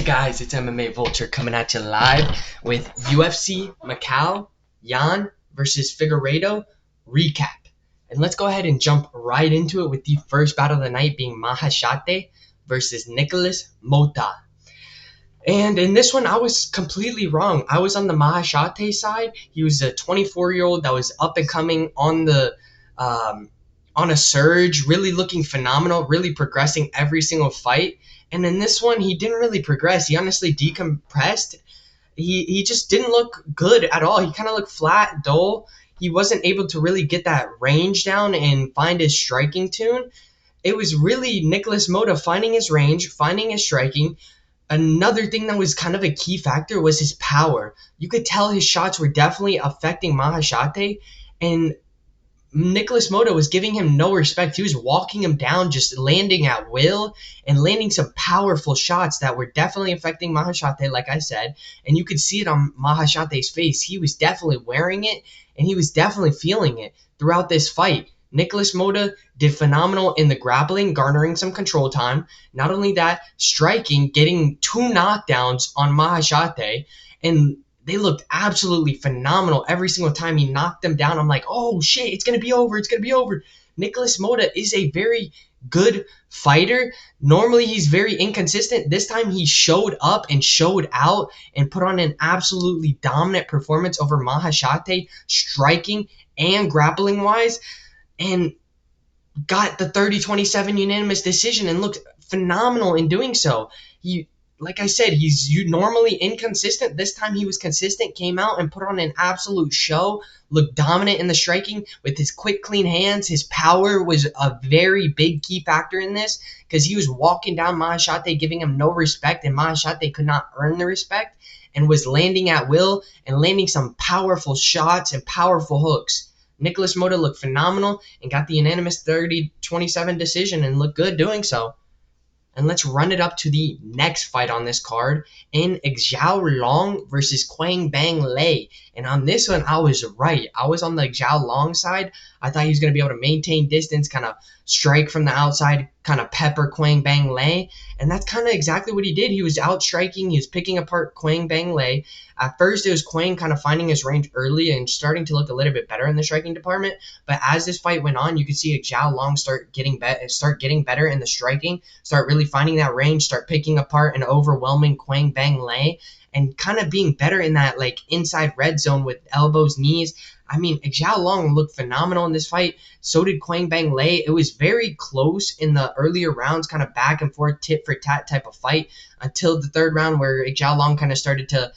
Hey guys, it's MMA Vulture coming at you live with UFC Macau, Yan versus Figueiredo recap. And let's go ahead and jump right into it with the first battle of the night being Maheshate versus Nikolas Motta. And in this one, I was completely wrong. I was on the Maheshate side. He was a 24-year-old that was up and coming on a surge, really looking phenomenal, really progressing every single fight. And in this one, he didn't really progress. He honestly decompressed. He just didn't look good at all. He kind of looked flat, dull. He wasn't able to really get that range down and find his striking tune. It was really Nikolas Motta finding his range, finding his striking. Another thing that was kind of a key factor was his power. You could tell his shots were definitely affecting Maheshate, and Nikolas Motta was giving him no respect. He was walking him down, just landing at will and landing some powerful shots that were definitely affecting Maheshate, like I said. And you could see it on Maheshate's face. He was definitely wearing it, and he was definitely feeling it throughout this fight. Nikolas Motta did phenomenal in the grappling, garnering some control time. Not only that, striking, getting 2 knockdowns on Maheshate, and they looked absolutely phenomenal every single time he knocked them down. I'm like, oh shit, it's going to be over. It's going to be over. Nikolas Motta is a very good fighter. Normally he's very inconsistent. This time he showed up and showed out and put on an absolutely dominant performance over Maheshate, striking and grappling wise, and got the 30-27 unanimous decision and looked phenomenal in doing so. Like I said, he's normally inconsistent. This time he was consistent, came out and put on an absolute show, looked dominant in the striking with his quick, clean hands. His power was a very big key factor in this because he was walking down Maheshate, giving him no respect, and Maheshate could not earn the respect and was landing at will and landing some powerful shots and powerful hooks. Nikolas Motta looked phenomenal and got the unanimous 30-27 decision and looked good doing so. And let's run it up to the next fight on this card in Xiaonan versus Quang Le. And on this one, I was right. I was on the Xiaonan side. I thought he was going to be able to maintain distance, kind of strike from the outside, kind of pepper Quang Le. And that's kind of exactly what he did. He was out striking. He was picking apart Quang Le. At first, it was Quang kind of finding his range early and starting to look a little bit better in the striking department. But as this fight went on, you could see Xiaonan start getting better in the striking, start really finding that range, start picking apart and overwhelming Quang Le, and kind of being better in that like inside red zone with elbows, knees. I mean, Xiaonan looked phenomenal in this fight. So did Quang Le. It was very close in the earlier rounds, kind of back and forth, tit for tat type of fight until the third round where Xiaonan kind of started to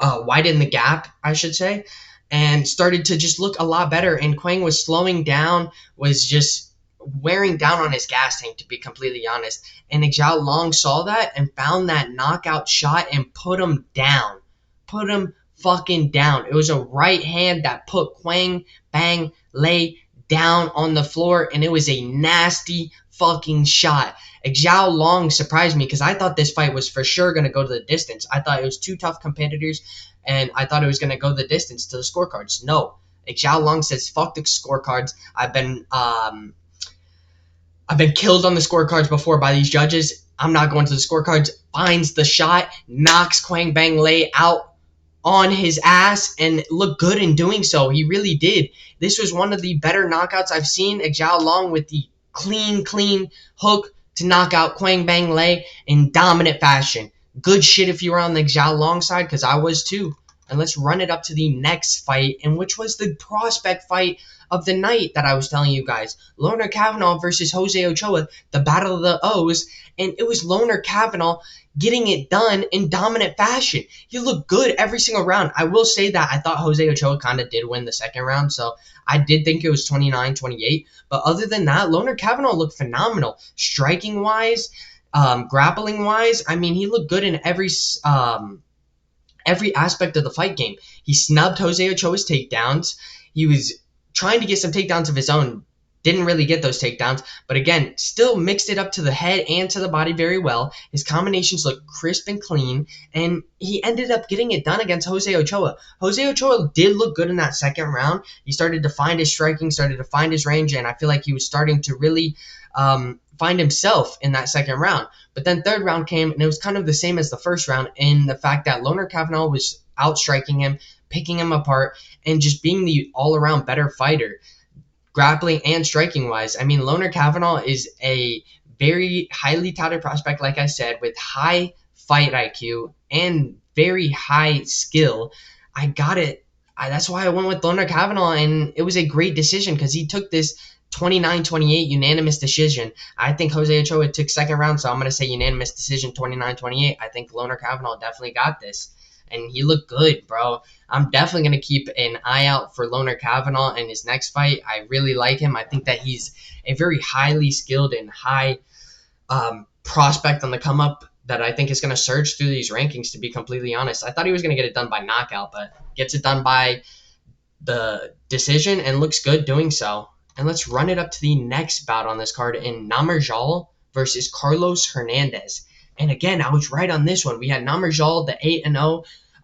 widen the gap, I should say, and started to just look a lot better. And Quang was slowing down, was just wearing down on his gas tank, to be completely honest. And Xiaonan saw that and found that knockout shot and put him down. Put him fucking down. It was a right hand that put Quang Le down on the floor, and it was a nasty fucking shot. Xiaonan surprised me because I thought this fight was for sure going to go to the distance. I thought it was 2 tough competitors, and I thought it was going to go the distance to the scorecards. No. Xiaonan says, fuck the scorecards. I've been killed on the scorecards before by these judges. I'm not going to the scorecards. Finds the shot, knocks Quang Le out on his ass, and looked good in doing so. He really did. This was one of the better knockouts I've seen. Xiaonan with the clean hook to knock out Quang Le in dominant fashion. Good shit if you were on the Xiaonan side, because I was too. And let's run it up to the next fight, and which was the prospect fight of the night that I was telling you guys. Loner Kavanagh versus Jose Ochoa, the battle of the O's, and it was Loner Kavanagh getting it done in dominant fashion. He looked good every single round. I will say that I thought Jose Ochoa kind of did win the second round, so I did think it was 29-28. But other than that, Loner Kavanagh looked phenomenal. Striking-wise, grappling-wise, I mean, he looked good in every aspect of the fight game. He snubbed Jose Ochoa's takedowns. He was trying to get some takedowns of his own, didn't really get those takedowns, but again, still mixed it up to the head and to the body very well. His combinations look crisp and clean, and he ended up getting it done against Jose Ochoa. Jose Ochoa did look good in that second round. He started to find his striking, started to find his range, and I feel like he was starting to really find himself in that second round. But then third round came, and it was kind of the same as the first round in the fact that Loner Kavanagh was outstriking him, picking him apart, and just being the all-around better fighter, grappling and striking wise. I mean, Loner Kavanagh is a very highly touted prospect, like I said, with high fight IQ and very high skill. I got it. That's why I went with Loner Kavanagh, and it was a great decision because he took this 29-28 unanimous decision. I think Jose Ochoa took second round, so I'm going to say unanimous decision 29-28. I think Loner Kavanagh definitely got this, and he looked good, bro. I'm definitely going to keep an eye out for Loner Kavanagh in his next fight. I really like him. I think that he's a very highly skilled and high prospect on the come up that I think is going to surge through these rankings, to be completely honest. I thought he was going to get it done by knockout, but gets it done by the decision and looks good doing so. And let's run it up to the next bout on this card in Nyamjargal versus Carlos Hernandez. And again, I was right on this one. We had Nyamjargal, the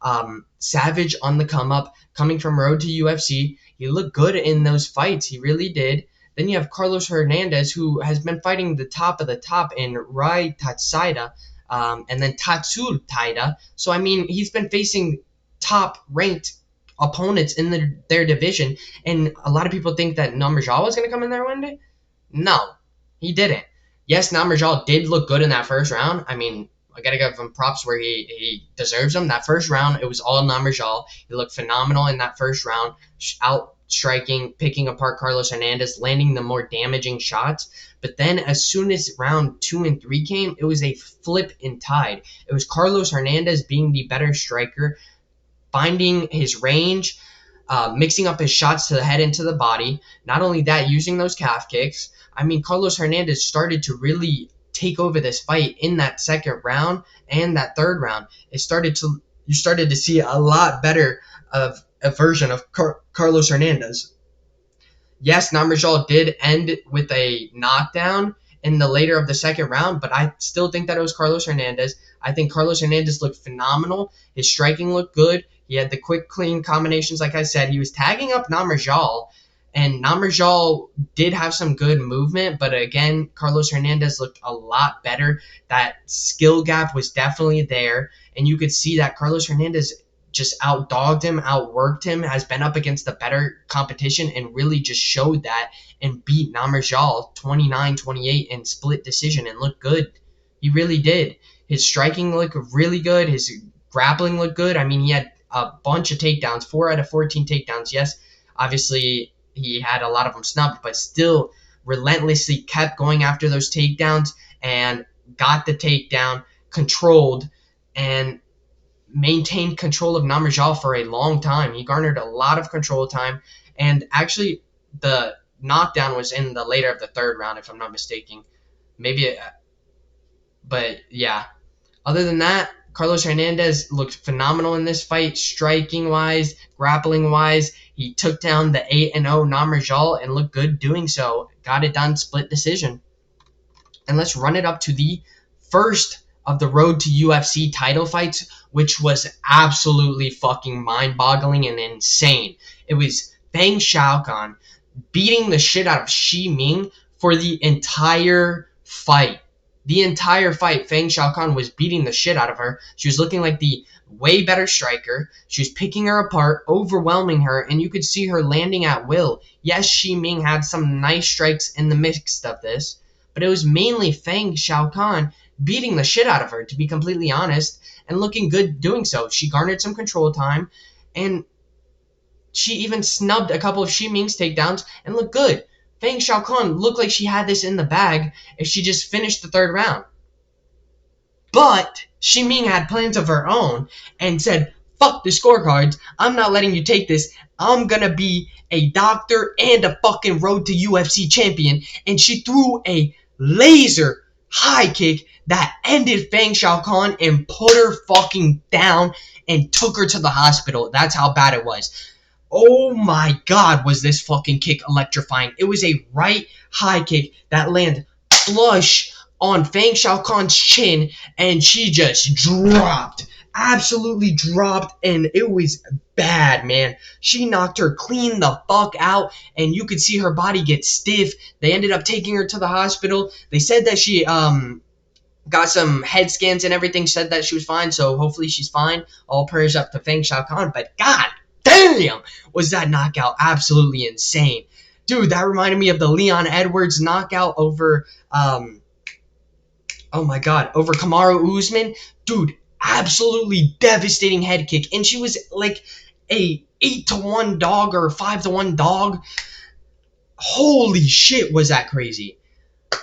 8-0 savage on the come up, coming from road to UFC. He looked good in those fights. He really did. Then you have Carlos Hernandez, who has been fighting the top of the top in Rai Tatsaida and then Tatsul Taida. So, I mean, he's been facing top-ranked opponents in their division, and a lot of people think that Nyamjargal was going to come in there one day. No, he didn't. Yes, Nyamjargal did look good in that first round. I mean, I got to give him props where he deserves them. That first round, it was all Nyamjargal. He looked phenomenal in that first round, outstriking, picking apart Carlos Hernandez, landing the more damaging shots. But then as soon as round 2 and 3 came, it was a flip in tide. It was Carlos Hernandez being the better striker, finding his range, mixing up his shots to the head and to the body. Not only that, using those calf kicks. I mean, Carlos Hernandez started to really take over this fight in that second round and that third round. You started to see a lot better of a version of Carlos Hernandez. Yes, Nyamjargal did end with a knockdown in the later of the second round, but I still think that it was Carlos Hernandez. I think Carlos Hernandez looked phenomenal. His striking looked good. He had the quick, clean combinations, like I said. He was tagging up Nyamjargal, and Nyamjargal did have some good movement, but again, Carlos Hernandez looked a lot better. That skill gap was definitely there, and you could see that Carlos Hernandez just outdogged him, outworked him, has been up against the better competition, and really just showed that and beat Nyamjargal 29-28 in split decision and looked good. He really did. His striking looked really good. His grappling looked good. I mean, he had a bunch of takedowns, 4 out of 14 takedowns. Yes, obviously he had a lot of them snubbed, but still relentlessly kept going after those takedowns and got the takedown, controlled, and maintained control of Nyamjargal for a long time. He garnered a lot of control time, and actually the knockdown was in the later of the third round, if I'm not mistaken. But yeah. Other than that, Carlos Hernandez looked phenomenal in this fight, striking-wise, grappling-wise. He took down the 8-0 Nyamjargal and looked good doing so. Got it done, split decision. And let's run it up to the first of the road to UFC title fights, which was absolutely fucking mind-boggling and insane. It was Feng Xiaocan beating the shit out of Ming for the entire fight. The entire fight, Feng Xiaocan was beating the shit out of her. She was looking like the way better striker. She was picking her apart, overwhelming her, and you could see her landing at will. Yes, Ming had some nice strikes in the mix of this, but it was mainly Feng Xiaocan beating the shit out of her, to be completely honest, and looking good doing so. She garnered some control time, and she even snubbed a couple of Ming's takedowns and looked good. Feng Xiaocan looked like she had this in the bag if she just finished the third round. But Ming had plans of her own and said, fuck the scorecards, I'm not letting you take this. I'm gonna be a doctor and a fucking road to UFC champion. And she threw a laser high kick that ended Feng Xiaocan and put her fucking down and took her to the hospital. That's how bad it was. Oh my god, was this fucking kick electrifying. It was a right high kick that landed flush on Feng Xiaocan's chin, and she just dropped. Absolutely dropped, and it was bad, man. She knocked her clean the fuck out, and you could see her body get stiff. They ended up taking her to the hospital. They said that she got some head scans and everything, said that she was fine, so hopefully she's fine. All prayers up to Feng Xiaocan, but god damn, was that knockout absolutely insane. Dude, that reminded me of the Leon Edwards knockout over, oh my god, over Kamaru Usman. Dude, absolutely devastating head kick, and she was like a 8-1 dog or 5-1 dog. Holy shit, was that crazy.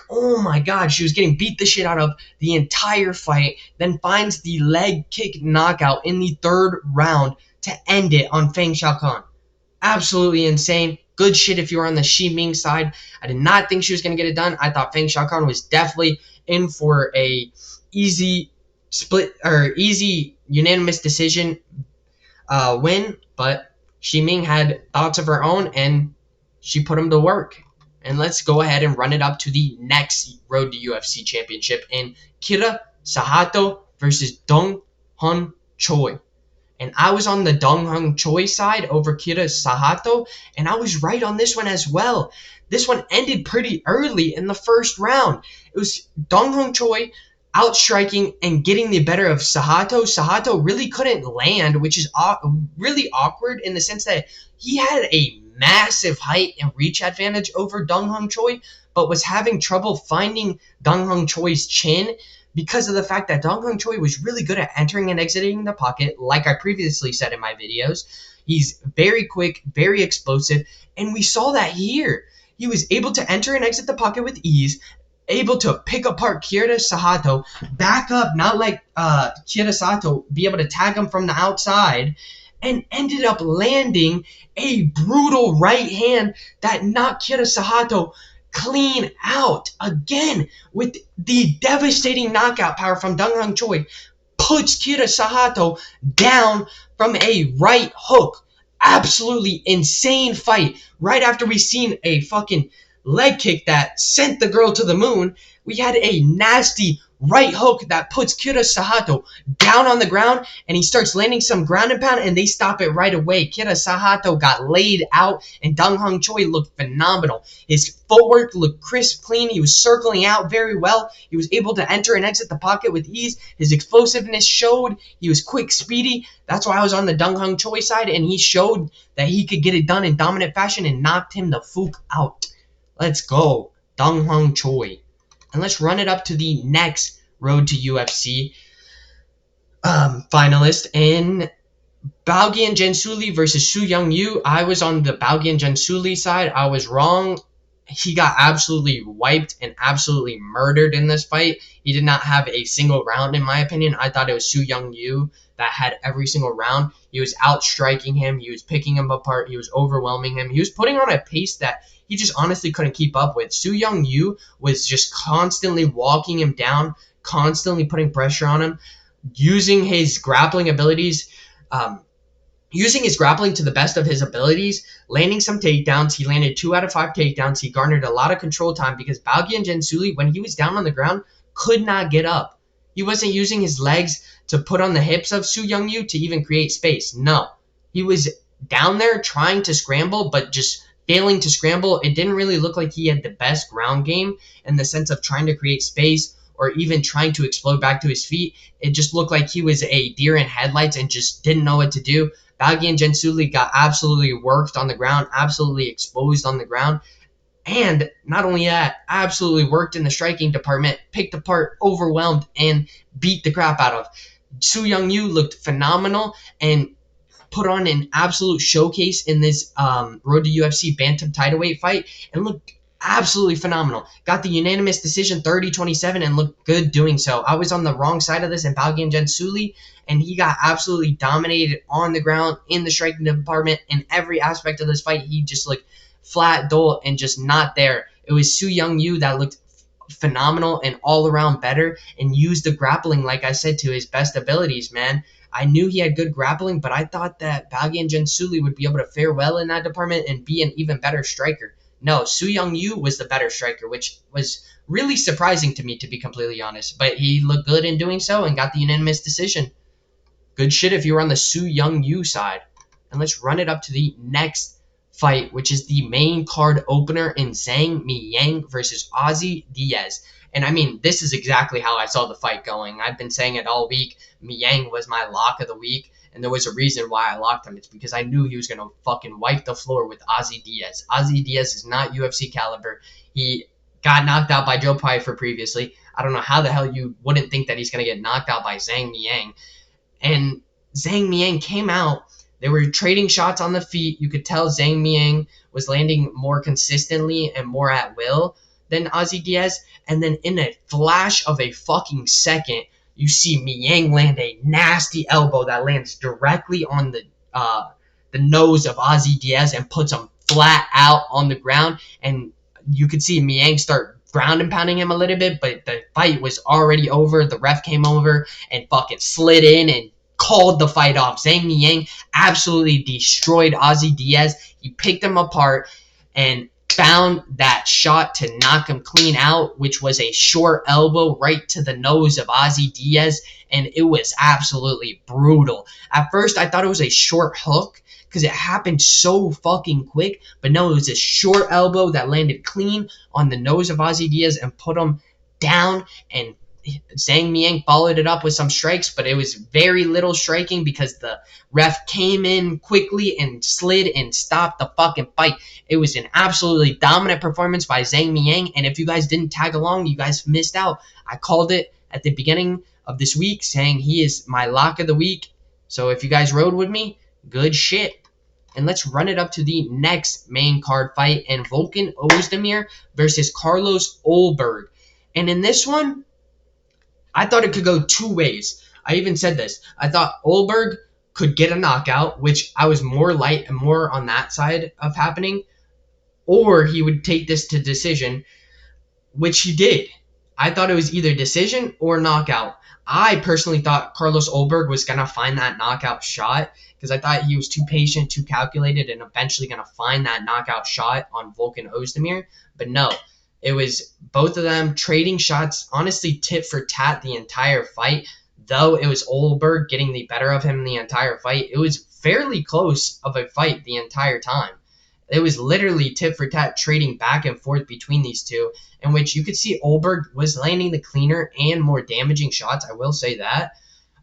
Oh my god, she was getting beat the shit out of the entire fight, then finds the leg kick knockout in the third round to end it on Feng Xiaocan. Absolutely insane. Good shit if you were on the Xi Ming side. I did not think she was going to get it done. I thought Feng Xiaocan was definitely in for a easy split or easy unanimous decision win, but Xi Ming had thoughts of her own and she put them to work. And let's go ahead and run it up to the next Road to UFC Championship in Kira Sahota versus DongHun Choi. And I was on the DongHun Choi side over Kira Sahota, and I was right on this one as well. This one ended pretty early in the first round. It was DongHun Choi outstriking and getting the better of Sahota. Sahota really couldn't land, which is really awkward in the sense that he had a massive height and reach advantage over DongHun Choi, but was having trouble finding DongHun Choi's chin because of the fact that DongHun Choi was really good at entering and exiting the pocket, like I previously said in my videos. He's very quick, very explosive, and we saw that here. He was able to enter and exit the pocket with ease, able to pick apart Kira Sahota, back up, not like Kira Sahota, be able to tag him from the outside, and ended up landing a brutal right hand that knocked Kira Sahota clean out. Again, with the devastating knockout power from DongHun Choi, puts Kira Sahota down from a right hook. Absolutely insane fight. Right after we seen a fucking leg kick that sent the girl to the moon, we had a nasty right hook that puts Kira Sahota down on the ground, and he starts landing some ground and pound, and they stop it right away. Kira Sahota got laid out, and DongHun Choi looked phenomenal. His footwork looked crisp, clean. He was circling out very well. He was able to enter and exit the pocket with ease. His explosiveness showed. He was quick, speedy. That's why I was on the DongHun Choi side, and he showed that he could get it done in dominant fashion and knocked him the fuck out. Let's go, DongHun Choi. And let's run it up to the next Road to UFC finalist in Baogian Jensuli versus Su Young-yu. I was on the Baogian Jensuli side. I was wrong. He got absolutely wiped and absolutely murdered in this fight. He did not have a single round, in my opinion. I thought it was Su Young-yu that had every single round. He was outstriking him. He was picking him apart. He was overwhelming him. He was putting on a pace that he just honestly couldn't keep up with. Su Young-yu was just constantly walking him down, constantly putting pressure on him, using his grappling abilities, using his grappling to the best of his abilities, landing some takedowns. He landed 2 out of 5 takedowns. He garnered a lot of control time because Baogian Jensuli, when he was down on the ground, could not get up. He wasn't using his legs to put on the hips of Su Young-yu to even create space. No. He was down there trying to scramble, but just failing to scramble. It didn't really look like he had the best ground game in the sense of trying to create space or even trying to explode back to his feet. It just looked like he was a deer in headlights and just didn't know what to do. Baogian Jensuli got absolutely worked on the ground, absolutely exposed on the ground. And not only that, absolutely worked in the striking department, picked apart, overwhelmed, and beat the crap out of. Su Young-yu looked phenomenal and put on an absolute showcase in this Road to UFC Bantam Titleweight fight and looked absolutely phenomenal. Got the unanimous decision 30-27 and looked good doing so. I was on the wrong side of this in Baogian Jensuli, and he got absolutely dominated on the ground, in the striking department, in every aspect of this fight. He just looked flat, dull, and just not there. It was Su Young-yu that looked phenomenal and all around better and used the grappling, like I said, to his best abilities, man. I knew he had good grappling, but I thought that Balgian Jensuli would be able to fare well in that department and be an even better striker. No, Su Young-yu was the better striker, which was really surprising to me, to be completely honest. But he looked good in doing so and got the unanimous decision. Good shit if you were on the Su Young-yu side. And let's run it up to the next fight, which is the main card opener in Zhang Miyang versus Ozzy Diaz. And I mean, this is exactly how I saw the fight going. I've been saying it all week. Miyang was my lock of the week, and there was a reason why I locked him. It's because I knew he was going to fucking wipe the floor with Ozzy Diaz. Ozzy Diaz is not UFC caliber. He got knocked out by Joe Pyfer previously. I don't know how the hell you wouldn't think that he's going to get knocked out by Zhang Miyang. And Zhang Miyang came out. They were trading shots on the feet. You could tell Zhang Miyang was landing more consistently and more at will than Ozzy Diaz. And then in a flash of a fucking second, you see Miyang land a nasty elbow that lands directly on the nose of Ozzy Diaz and puts him flat out on the ground. And you could see Miyang start ground and pounding him a little bit, but the fight was already over. The ref came over and fucking slid in and called the fight off. Zhang Miyang absolutely destroyed Ozzy Diaz. He picked him apart and found that shot to knock him clean out, which was a short elbow right to the nose of Ozzy Diaz, and it was absolutely brutal. At first, I thought it was a short hook because it happened so fucking quick, but no, it was a short elbow that landed clean on the nose of Ozzy Diaz and put him down, and Zhang Miyang followed it up with some strikes, but it was very little striking because the ref came in quickly and slid and stopped the fucking fight. It was an absolutely dominant performance by Zhang Miyang, and if you guys didn't tag along, you guys missed out. I called it at the beginning of this week, saying he is my lock of the week. So if you guys rode with me, good shit. And let's run it up to the next main card fight, and Volkan Oezdemir versus Carlos Ulberg. And in this one, I thought it could go two ways. I even said this. I thought Ulberg could get a knockout, which I was more on that side of happening, or he would take this to decision, which he did. I thought it was either decision or knockout. I personally thought Carlos Ulberg was going to find that knockout shot because I thought he was too patient, too calculated, and eventually going to find that knockout shot on Volkan Oezdemir. But no. It was both of them trading shots, honestly tit for tat the entire fight. Though it was Ulberg getting the better of him the entire fight, it was fairly close of a fight the entire time. It was literally tit for tat trading back and forth between these two, in which you could see Ulberg was landing the cleaner and more damaging shots, I will say that.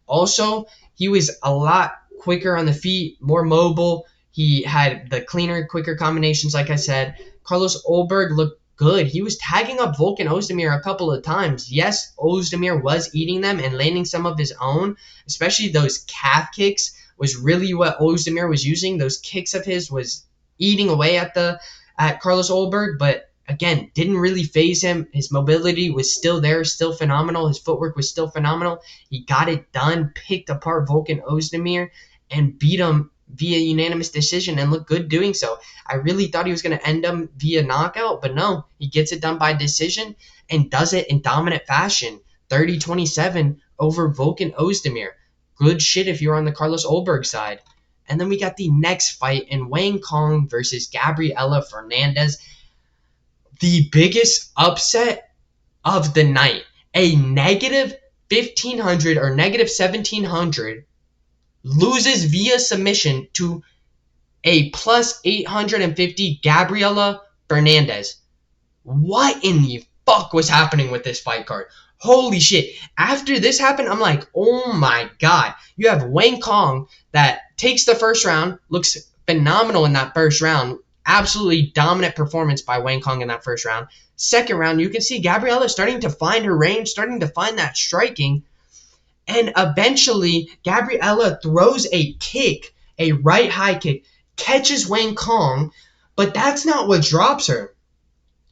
Also, he was a lot quicker on the feet, more mobile. He had the cleaner, quicker combinations, like I said. Carlos Ulberg looked good. He was tagging up Volkan Oezdemir a couple of times. Yes, Oezdemir was eating them and landing some of his own, especially those calf kicks was really what Oezdemir was using. Those kicks of his was eating away at Carlos Ulberg, but again, didn't really phase him. His mobility was still there, still phenomenal. His footwork was still phenomenal. He got it done, picked apart Volkan Oezdemir, and beat him via unanimous decision and looked good doing so. I really thought he was going to end him via knockout, but no, he gets it done by decision and does it in dominant fashion. 30-27 over Volkan Oezdemir. Good shit if you're on the Carlos Ulberg side. And then we got the next fight in Wang Cong versus Gabriella Fernandes. The biggest upset of the night. A negative 1,500 or negative 1,700 loses via submission to a plus 850 Gabriella Fernandes. What in the fuck was happening with this fight card? Holy shit. After this happened, I'm like, oh my god. You have Wang Cong that takes the first round, looks phenomenal in that first round. Absolutely dominant performance by Wang Cong in that first round. Second round, you can see Gabriella starting to find her range, starting to find that striking. And eventually, Gabriella throws a kick, a right high kick, catches Wang Cong, but that's not what drops her.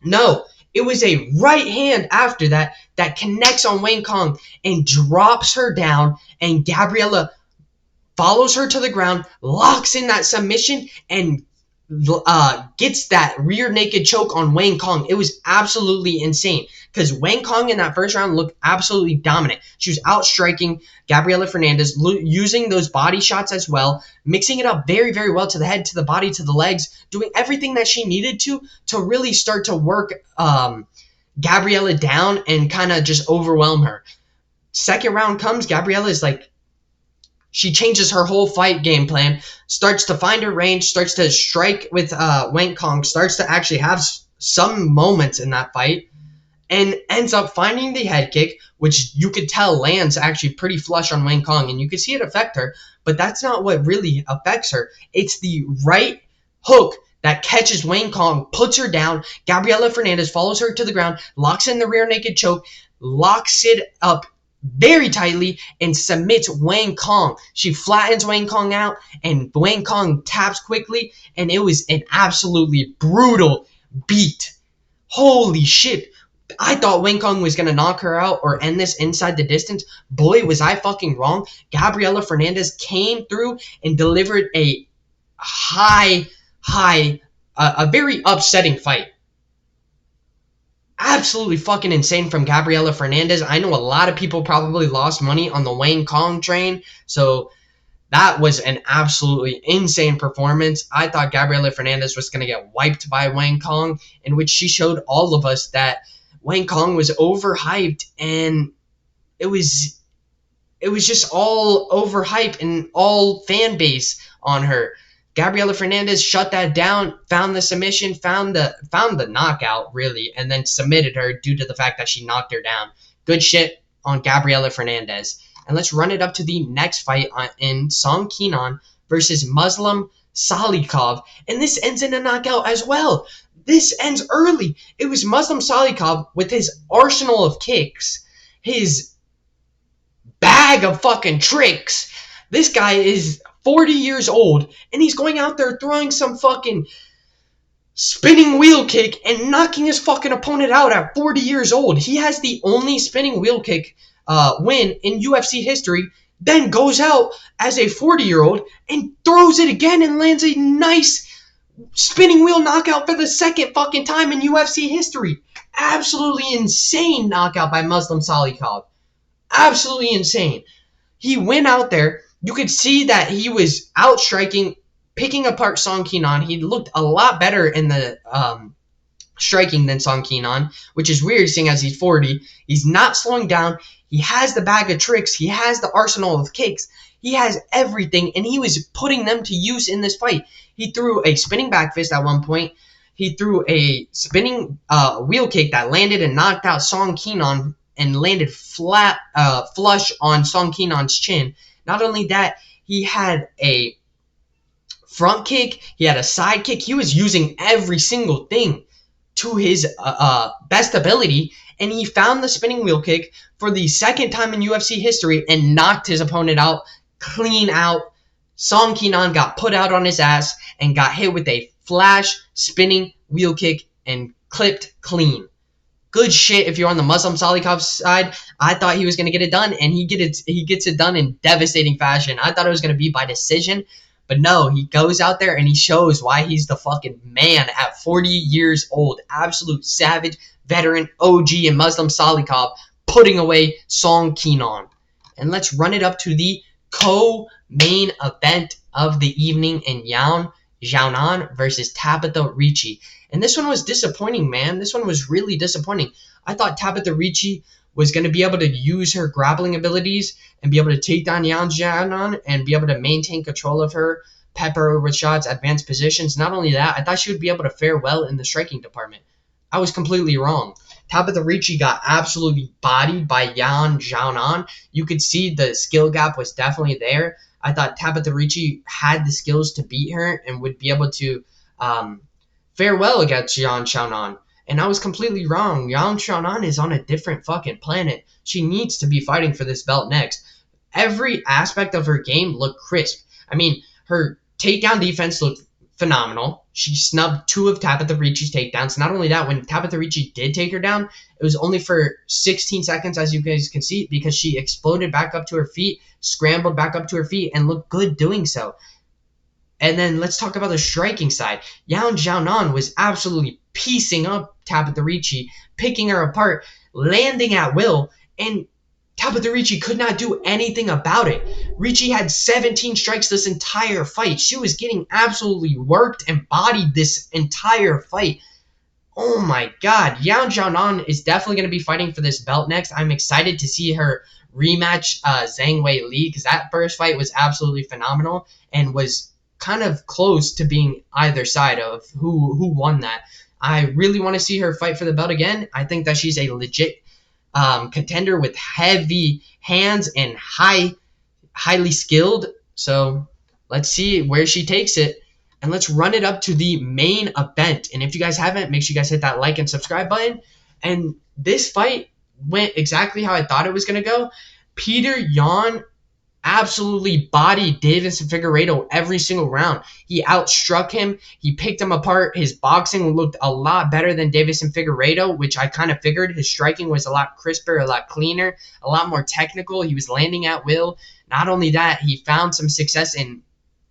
No, it was a right hand after that that connects on Wang Cong and drops her down, and Gabriella follows her to the ground, locks in that submission, and gets that rear naked choke on Wang Cong. It was absolutely insane because Wang Cong in that first round looked absolutely dominant. She was outstriking Gabriella Fernandes, using those body shots as well, mixing it up very, very well to the head, to the body, to the legs, doing everything that she needed to really start to work Gabriella down and kind of just overwhelm her. Second round comes, Gabriella is like, she changes her whole fight game plan, starts to find her range, starts to strike with Wang Cong, starts to actually have some moments in that fight, and ends up finding the head kick, which you could tell lands actually pretty flush on Wang Cong, and you could see it affect her, but that's not what really affects her. It's the right hook that catches Wang Cong, puts her down. Gabriella Fernandes follows her to the ground, locks in the rear naked choke, locks it up very tightly, and submits Wang Cong. She flattens Wang Cong out, and Wang Cong taps quickly, and it was an absolutely brutal beat. Holy shit. I thought Wang Cong was going to knock her out or end this inside the distance. Boy, was I fucking wrong. Gabriella Fernandes came through and delivered a a very upsetting fight. Absolutely fucking insane from Gabriella Fernandes. I know a lot of people probably lost money on the Wang Cong train, so that was an absolutely insane performance. I thought Gabriella Fernandes was going to get wiped by Wang Cong, in which she showed all of us that Wang Cong was overhyped, and it was just all overhype and all fan base on her. Gabriella Fernandes shut that down, found the submission, found the knockout, really, and then submitted her due to the fact that she knocked her down. Good shit on Gabriella Fernandes. And let's run it up to the next fight in Song Kenan versus Muslim Salikhov. And this ends in a knockout as well. This ends early. It was Muslim Salikhov with his arsenal of kicks, his bag of fucking tricks. This guy is 40 years old, and he's going out there throwing some fucking spinning wheel kick and knocking his fucking opponent out at 40 years old. He has the only spinning wheel kick win in UFC history, then goes out as a 40-year-old and throws it again and lands a nice spinning wheel knockout for the second fucking time in UFC history. Absolutely insane knockout by Muslim Salikhov. Absolutely insane. He went out there. You could see that he was outstriking, picking apart Song Kenan. He looked a lot better in the striking than Song Kenan, which is weird seeing as he's 40. He's not slowing down. He has the bag of tricks. He has the arsenal of kicks. He has everything, and he was putting them to use in this fight. He threw a spinning back fist at one point. He threw a spinning wheel kick that landed and knocked out Song Kenan and landed flat, flush on Song Kenan's chin. Not only that, he had a front kick. He had a side kick. He was using every single thing to his best ability, and he found the spinning wheel kick for the second time in UFC history and knocked his opponent out, clean out. Song Kenan got put out on his ass and got hit with a flash spinning wheel kick and clipped clean. Good shit if you're on the Muslim Salikhov side. I thought he was going to get it done, and he gets it done in devastating fashion. I thought it was going to be by decision, but no, he goes out there and he shows why he's the fucking man at 40 years old. Absolute savage, veteran, OG, and Muslim Salikhov putting away Song Kenan. And let's run it up to the co-main event of the evening in Xiaonan versus Tabatha Ricci. And this one was disappointing, man. This one was really disappointing. I thought Tabatha Ricci was going to be able to use her grappling abilities and be able to take down Xiaonan and be able to maintain control of her, pepper her with shots, advanced positions. Not only that, I thought she would be able to fare well in the striking department. I was completely wrong. Tabatha Ricci got absolutely bodied by Xiaonan. You could see the skill gap was definitely there. I thought Tabatha Ricci had the skills to beat her and would be able to fare well against Xiaonan. And I was completely wrong. Xiaonan is on a different fucking planet. She needs to be fighting for this belt next. Every aspect of her game looked crisp. I mean, her takedown defense looked phenomenal. She snubbed 2 of Tabatha Ricci's takedowns. Not only that, when Tabatha Ricci did take her down, it was only for 16 seconds, as you guys can see, because she exploded back up to her feet, scrambled back up to her feet, and looked good doing so. And then let's talk about the striking side. Xiaonan was absolutely piecing up Tabatha Ricci, picking her apart, landing at will, and Tabatha Ricci could not do anything about it. Ricci had 17 strikes this entire fight. She was getting absolutely worked and bodied this entire fight. Oh my god. Xiaonan is definitely going to be fighting for this belt next. I'm excited to see her rematch Zhang Weili, because that first fight was absolutely phenomenal and was kind of close to being either side of who won that. I really want to see her fight for the belt again. I think that she's a legit contender with heavy hands and highly skilled. So let's see where she takes it. And let's run it up to the main event. And if you guys haven't, make sure you guys hit that like and subscribe button. And this fight went exactly how I thought it was going to go. Petr Yan absolutely bodied Deiveson Figueiredo every single round. He outstruck him. He picked him apart. His boxing looked a lot better than Deiveson Figueiredo, which I kind of figured. His striking was a lot crisper, a lot cleaner, a lot more technical. He was landing at will. Not only that, he found some success in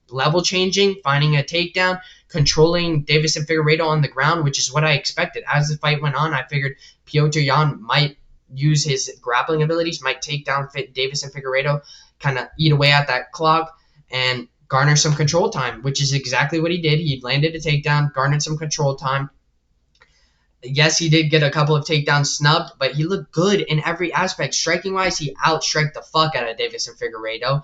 level changing, finding a takedown, controlling Deiveson Figueiredo on the ground, which is what I expected. As the fight went on, I figured Petr Yan might use his grappling abilities, might take down Deiveson Figueiredo, kind of eat away at that clock and garner some control time, which is exactly what he did. He landed a takedown, garnered some control time. Yes, he did get a couple of takedowns snubbed, but he looked good in every aspect. Striking-wise, he outstriked the fuck out of Deiveson Figueiredo.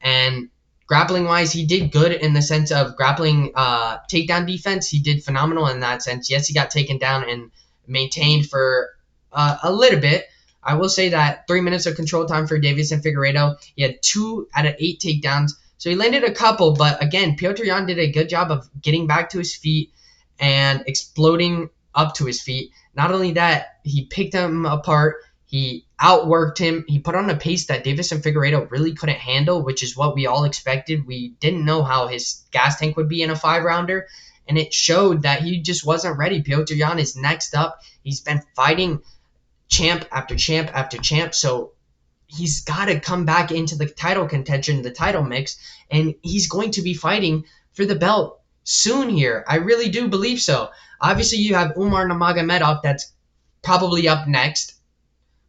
And grappling-wise, he did good in the sense of grappling takedown defense. He did phenomenal in that sense. Yes, he got taken down and maintained for a little bit. I will say that 3 minutes of control time for Deiveson Figueiredo. He had 2 out of 8 takedowns. So he landed a couple, but again, Petr Yan did a good job of getting back to his feet and exploding up to his feet. Not only that, he picked him apart. He outworked him. He put on a pace that Deiveson Figueiredo really couldn't handle, which is what we all expected. We didn't know how his gas tank would be in a 5-rounder, and it showed that he just wasn't ready. Petr Yan is next up. He's been fighting champ after champ after champ, so he's got to come back into the title contention, the title mix, and he's going to be fighting for the belt soon here. I really do believe so. Obviously, you have Umar Nurmagomedov that's probably up next,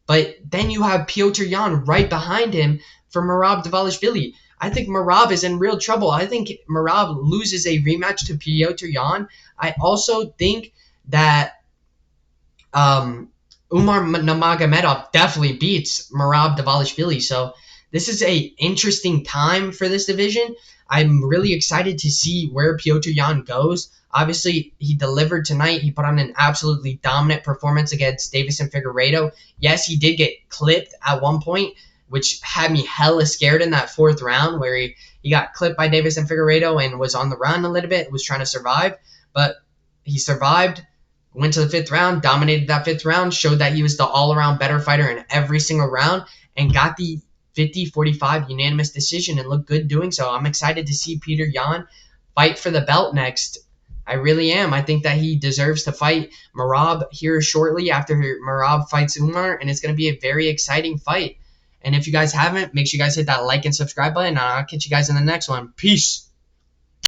but then you have Petr Yan right behind him for Merab Dvalishvili. I think Merab is in real trouble. I think Merab loses a rematch to Petr Yan. I also think that Umar Nurmagomedov definitely beats Merab Dvalishvili. So this is a interesting time for this division. I'm really excited to see where Petr Yan goes. Obviously, he delivered tonight. He put on an absolutely dominant performance against Deiveson Figueiredo. Yes, he did get clipped at one point, which had me hella scared in that 4th round where he got clipped by Deiveson Figueiredo and was on the run a little bit, was trying to survive. But he survived, went to the 5th round, dominated that 5th round, showed that he was the all-around better fighter in every single round, and got the 50-45 unanimous decision and looked good doing so. I'm excited to see Petr Yan fight for the belt next. I really am. I think that he deserves to fight Merab here shortly after Merab fights Umar, and it's going to be a very exciting fight. And if you guys haven't, make sure you guys hit that like and subscribe button, and I'll catch you guys in the next one. Peace.